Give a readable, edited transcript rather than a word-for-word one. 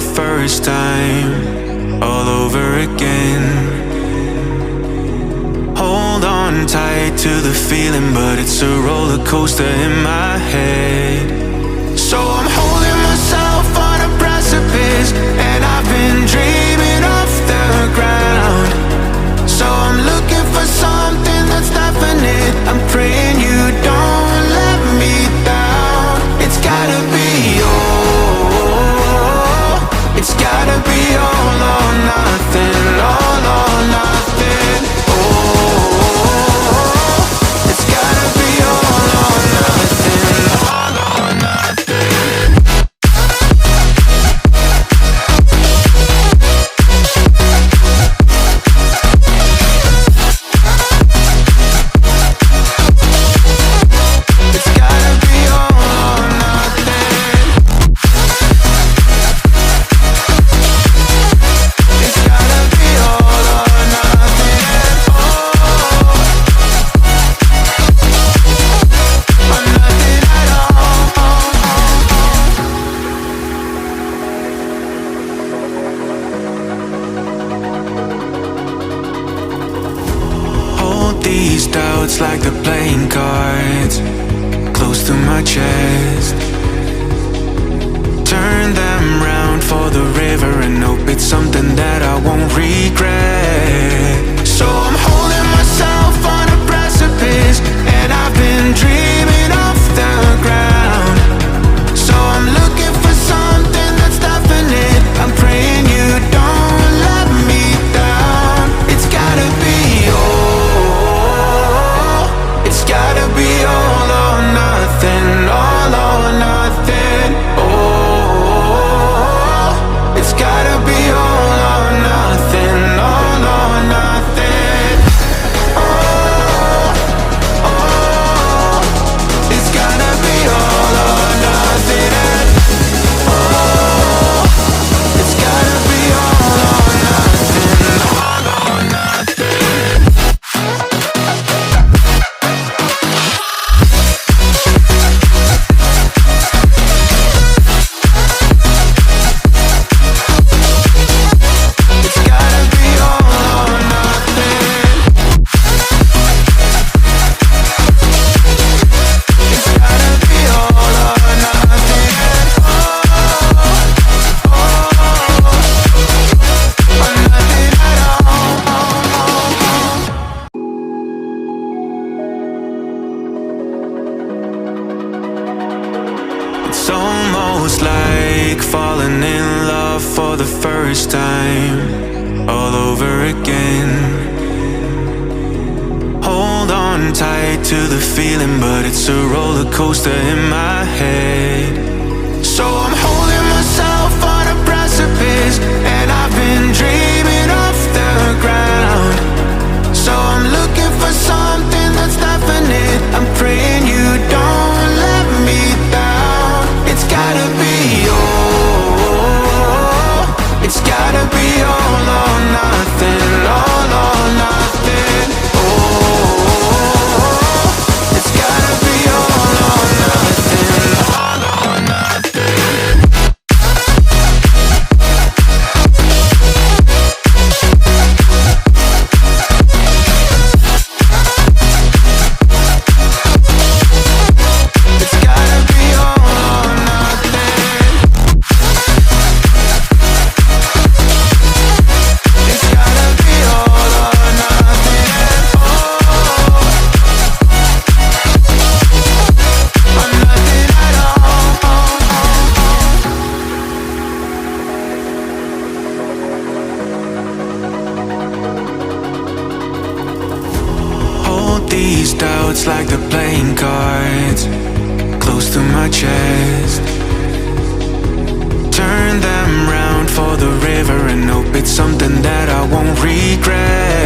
first time, all over again. Hold on tight to the feeling, but it's a roller coaster in my head. So I'm holding myself on a precipice, and I've been dreaming off the ground. So I'm looking for something that's definite. I'm praying you don't let me down. It's gotta be it's gotta be all or nothing, all or nothing. Oh, it's gotta be all or nothing, all or nothing. It's gotta be all or nothing. It's gotta be all or nothing. Oh, or nothing at all. Hold these doubts like they're playing cards, close to my chest. Turn them round for the river and hope it's something that I won't regret. So I'm holding myself on a precipice, and I've been dreaming off the ground. So I'm looking for something that's definite. I'm praying you don't let me down. It's gotta be it's gotta be all or nothing, all or nothing. Oh, it's gotta be all or nothing, all or nothing. Oh, oh, it's gotta be all or nothing. Oh, it's gotta be all or nothing, all or nothing. It's gotta be all or nothing. It's gotta be all or nothing. Oh, or nothing at all. It's almost like falling in love for the first time, all over again. Hold on tight to the feeling, but it's a roller coaster in my head. So I'm holding myself on a precipice, and I've been dreaming off the ground. So I'm looking for something that's definite. I'm praying you don't let me down. It's gotta be it's gotta be all or nothing, all or nothing. Oh, it's gotta be all or nothing, all or nothing. It's gotta be all or nothing. It's gotta be all or nothing. Oh, or nothing at all. Hold these doubts like they're playing cards, close to my chest. Turn them round for the river and hope it's something that I won't regret.